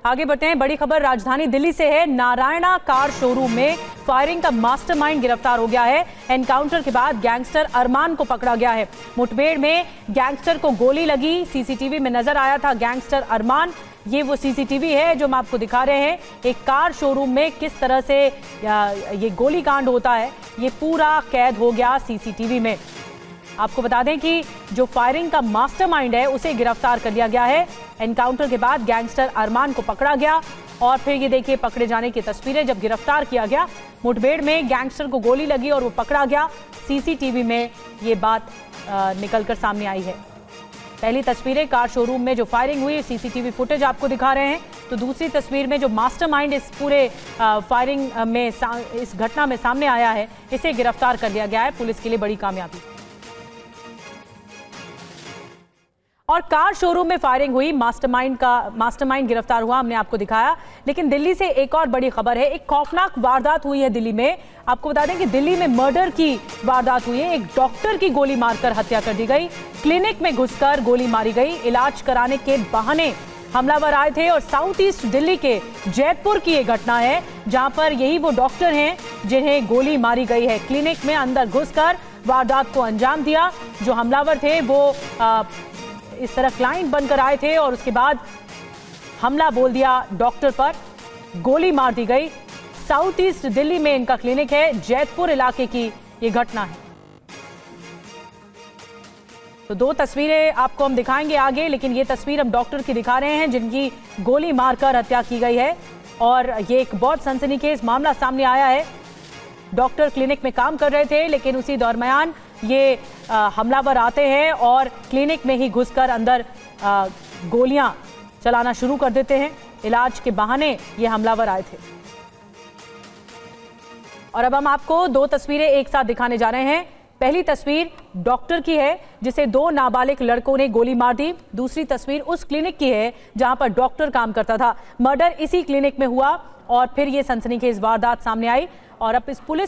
आगे बढ़ते हैं। बड़ी खबर राजधानी दिल्ली से है। नारायणा कार शोरूम में फायरिंग का मास्टरमाइंड गिरफ्तार हो गया है। एनकाउंटर के बाद गैंगस्टर अरमान को पकड़ा गया है। मुठभेड़ में गैंगस्टर को गोली लगी। सीसीटीवी में नजर आया था गैंगस्टर अरमान। ये वो सीसीटीवी है जो हम आपको दिखा रहे हैं। एक कार शोरूम में किस तरह से ये गोलीकांड होता है, ये पूरा कैद हो गया सीसीटीवी में। आपको बता दें कि जो फायरिंग का मास्टरमाइंड है उसे गिरफ्तार कर लिया गया है। एनकाउंटर के बाद गैंगस्टर अरमान को पकड़ा गया और फिर ये देखिए पकड़े जाने की तस्वीरें जब गिरफ्तार किया गया। मुठभेड़ में गैंगस्टर को गोली लगी और वो पकड़ा गया। सीसीटीवी में ये बात निकलकर सामने आई है। पहली तस्वीरें कार शोरूम में जो फायरिंग हुई, सीसीटीवी फुटेज आपको दिखा रहे हैं। तो दूसरी तस्वीर में जो मास्टरमाइंड इस पूरे फायरिंग में इस घटना में सामने आया है, इसे गिरफ्तार कर लिया गया है। पुलिस के लिए बड़ी कामयाबी। और कार शोरूम में फायरिंग हुई, मास्टरमाइंड गिरफ्तार हुआ, हमने आपको दिखाया। लेकिन दिल्ली से एक और बड़ी खबर है। एक खौफनाक वारदात हुई है दिल्ली में। आपको बता दें कि दिल्ली में मर्डर की वारदात हुई है। एक डॉक्टर की गोली मारकर हत्या कर दी गई। क्लिनिक में घुसकर गोली मारी गई। इलाज कराने के बहाने हमलावर आए थे और साउथ ईस्ट दिल्ली के जैतपुर की ये घटना है, जहां पर यही वो डॉक्टर हैं जिन्हें गोली मारी गई है। क्लिनिक में अंदर घुसकर वारदात को अंजाम दिया। जो हमलावर थे वो इस तरह क्लाइंट बनकर आए थे और उसके बाद हमला बोल दिया डॉक्टर पर, गोली मार दी गई। साउथ ईस्ट दिल्ली में इनका क्लिनिक है। जैतपुर इलाके की ये घटना है। तो दो तस्वीरें आपको हम दिखाएंगे आगे, लेकिन ये तस्वीर हम डॉक्टर की दिखा रहे हैं जिनकी गोली मारकर हत्या की गई है। और ये एक बहुत सनसनीखेज मामला सामने आया है। डॉक्टर क्लिनिक में काम कर रहे थे, लेकिन उसी दरमियान ये हमलावर आते हैं और क्लिनिक में ही घुसकर अंदर गोलियां चलाना शुरू कर देते हैं। इलाज के बहाने ये हमलावर आए थे। और अब हम आपको दो तस्वीरें एक साथ दिखाने जा रहे हैं। पहली तस्वीर डॉक्टर की है जिसे दो नाबालिग लड़कों ने गोली मार दी। दूसरी तस्वीर उस क्लिनिक की है जहां पर डॉक्टर काम करता था। मर्डर इसी क्लिनिक में हुआ और फिर ये सनसनीखेज वारदात सामने आई। और अब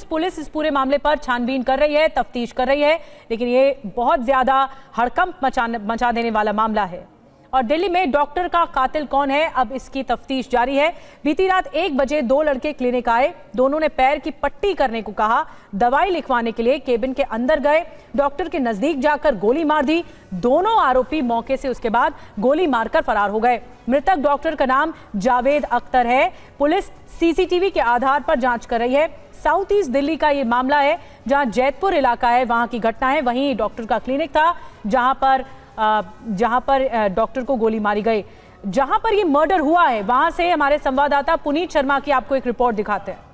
पुलिस इस पूरे मामले पर छानबीन कर रही है, तफ्तीश कर रही है। लेकिन ये बहुत ज्यादा हड़कंप मचा देने वाला मामला है। और दिल्ली में डॉक्टर का कातिल कौन है, अब इसकी तफ्तीश जारी है। बीती रात 1 बजे दो लड़के क्लिनिक आए। दोनों ने पैर की पट्टी करने को कहा। दवाई लिखवाने के लिए केबिन के अंदर गए। डॉक्टर के नजदीक जाकर गोली मार दी। दोनों आरोपी मौके से उसके बाद गोली मारकर फरार हो गए। मृतक डॉक्टर का नाम जावेद अख्तर है। पुलिस सीसीटीवी के आधार पर जांच कर रही है। साउथ ईस्ट दिल्ली का ये मामला है, जहां जैतपुर इलाका है, वहां की घटना है। वहीं डॉक्टर का क्लिनिक था जहां पर डॉक्टर को गोली मारी गई। जहां पर ये मर्डर हुआ है वहां से हमारे संवाददाता पुनीत शर्मा की आपको एक रिपोर्ट दिखाते हैं।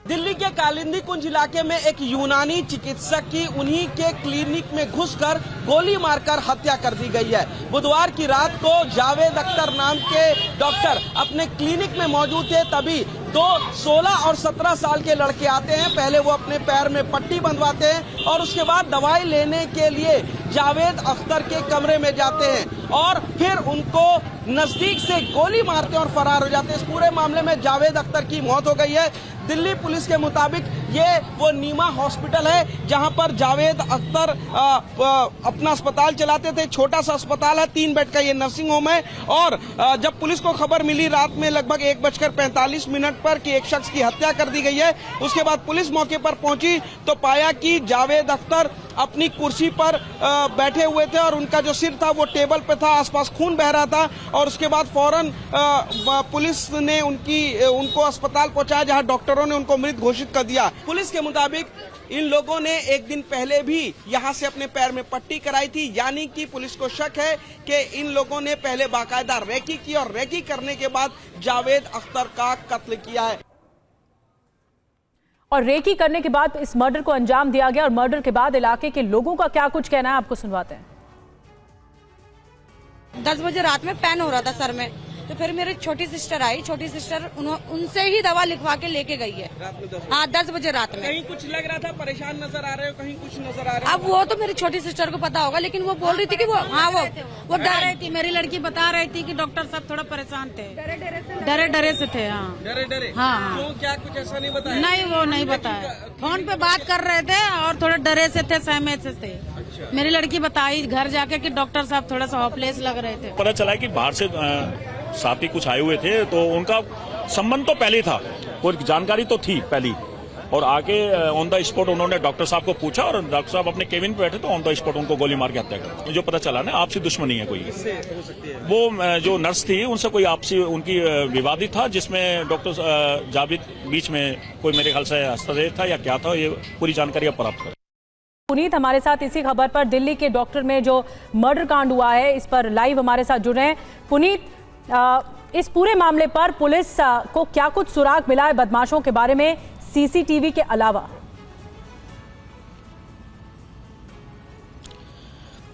दिल्ली के कालिंदी कुंज इलाके में एक यूनानी चिकित्सक की उन्हीं के क्लिनिक में घुसकर गोली मारकर हत्या कर दी गई है। बुधवार की रात को जावेद अख्तर नाम के डॉक्टर अपने क्लिनिक में मौजूद थे, तभी दो 16 और 17 साल के लड़के आते हैं। पहले वो अपने पैर में पट्टी बंधवाते हैं और उसके बाद दवाई लेने के लिए जावेद अख्तर के कमरे में जाते हैं और फिर उनको नजदीक से गोली मारते हैं और फरार हो जाते हैं। इस पूरे मामले में जावेद अख्तर की मौत हो गई है। दिल्ली पुलिस के मुताबिक ये वो नीमा हॉस्पिटल है जहां पर जावेद अख्तर अपना अस्पताल चलाते थे। छोटा सा अस्पताल है, 3 बेड का ये नर्सिंग होम है। और जब पुलिस को खबर मिली रात में लगभग 1:45 पर कि एक शख्स की हत्या कर दी गई है, उसके बाद पुलिस मौके पर पहुंची तो पाया कि जावेद अख्तर अपनी कुर्सी पर बैठे हुए थे और उनका जो सिर था वो टेबल पे था, आसपास खून बह रहा था। और उसके बाद फौरन पुलिस ने उनको अस्पताल पहुंचाया जहां डॉक्टरों ने उनको मृत घोषित कर दिया। पुलिस के मुताबिक इन लोगों ने एक दिन पहले भी यहां से अपने पैर में पट्टी कराई थी, यानी कि पुलिस को शक है कि इन लोगों ने पहले बाकायदा रेकी की और रेकी करने के बाद जावेद अख्तर का कत्ल किया है। और रेकी करने के बाद इस मर्डर को अंजाम दिया गया। और मर्डर के बाद इलाके के लोगों का क्या कुछ कहना है, आपको सुनवाते हैं। 10 बजे रात में पेन हो रहा था सर में, तो फिर मेरी छोटी सिस्टर आई। छोटी सिस्टर उनसे ही दवा लिखवा के लेके गई है रात में 10 हाँ 10 बजे रात में। कहीं कुछ लग रहा था, परेशान नजर आ रहे हो, कहीं कुछ नजर आ रहा है। अब वो तो मेरी छोटी सिस्टर को पता होगा, लेकिन वो बोल रही थी कि वो डर रही थी। मेरी लड़की बता रही थी कि डॉक्टर साहब थोड़ा परेशान थे, डरे से थे। हाँ डरे हाँ। क्यों, क्या कुछ ऐसा नहीं बताया? नहीं, वो नहीं बताया। फोन पे बात कर रहे थे और थोड़े डरे से थे, सहमे से थे। मेरी लड़की बताई घर जाके कि डॉक्टर साहब थोड़ा सा होपलेस लग रहे थे। पता चला कि बाहर से साथ ही कुछ आए हुए थे, तो उनका संबंध तो पहले था, कोई जानकारी तो थी पहली, और आके ऑन द स्पॉट उन्होंने डॉक्टर साहब को पूछा और डॉक्टर साहब अपने केबिन पे बैठे तो ऑन द स्पॉट उनको गोली मार के हत्या कर। जो पता चला ना, आपसी दुश्मनी है कोई, वो जो नर्स थी उनसे कोई आपसी उनकी विवादित था, जिसमें डॉक्टर जावेद बीच में कोई मेरे ख्याल से हस्तक्षेप था या क्या था, ये पूरी जानकारी अब प्राप्त कर। पुनीत हमारे साथ इसी खबर पर दिल्ली के डॉक्टर में जो मर्डर कांड हुआ है इस पर लाइव हमारे साथ जुड़ रहे हैं। पुनीत, इस पूरे मामले पर पुलिस को क्या कुछ सुराग मिला है बदमाशों के बारे में सीसीटीवी के अलावा?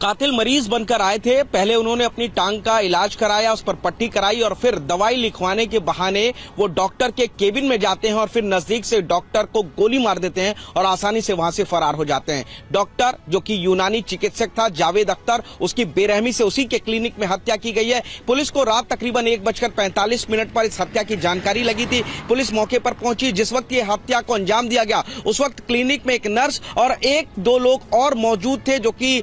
कातिल मरीज बनकर आए थे। पहले उन्होंने अपनी टांग का इलाज कराया, उस पर पट्टी कराई और फिर दवाई लिखवाने के बहाने वो डॉक्टर के केबिन में जाते हैं और फिर नजदीक से डॉक्टर को गोली मार देते हैं और आसानी से वहां से फरार हो जाते हैं। डॉक्टर जो कि यूनानी चिकित्सक था जावेद अख्तर, उसकी बेरहमी से उसी के क्लिनिक में हत्या की गई है। पुलिस को रात तकरीबन 1:45 पर इस हत्या की जानकारी लगी थी। पुलिस मौके पर पहुंची। जिस वक्त ये हत्या को अंजाम दिया गया उस वक्त क्लिनिक में एक नर्स और 1-2 लोग और मौजूद थे जो कि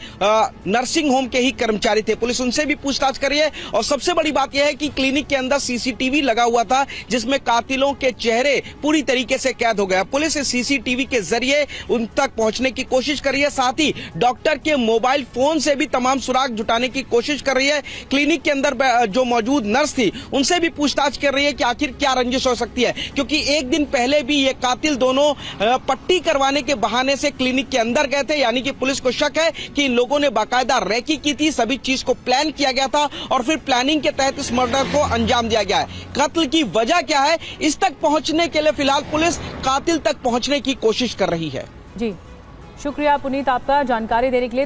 नर्सिंग होम के ही कर्मचारी थे। पुलिस उनसे भी पूछताछ कर रही है और सबसे बड़ी बात यह है कि क्लिनिक के अंदर सीसीटीवी लगा हुआ था जिसमें कातिलों के चेहरे पूरी तरीके से कैद हो गया। पुलिस इस सीसीटीवी के जरिए उन तक पहुंचने की कोशिश कर रही है, साथ ही डॉक्टर के मोबाइल फोन से भी तमाम सुराग जुटाने की कोशिश कर रही है। क्लिनिक के अंदर जो मौजूद नर्स थी उनसे भी पूछताछ कर रही है कि आखिर क्या रंजिश हो सकती है, क्योंकि एक दिन पहले भी ये कातिल दोनों पट्टी करवाने के बहाने से क्लिनिक के अंदर गए थे। यानी कि पुलिस को शक है कि इन लोगों ने बाकायदा रेकी की थी, सभी चीज को प्लान किया गया था और फिर प्लानिंग के तहत इस मर्डर को अंजाम दिया गया है। कत्ल की वजह क्या है, इस तक पहुंचने के लिए फिलहाल पुलिस कातिल तक पहुंचने की कोशिश कर रही है। जी, शुक्रिया पुनीत आपका जानकारी देने के लिए।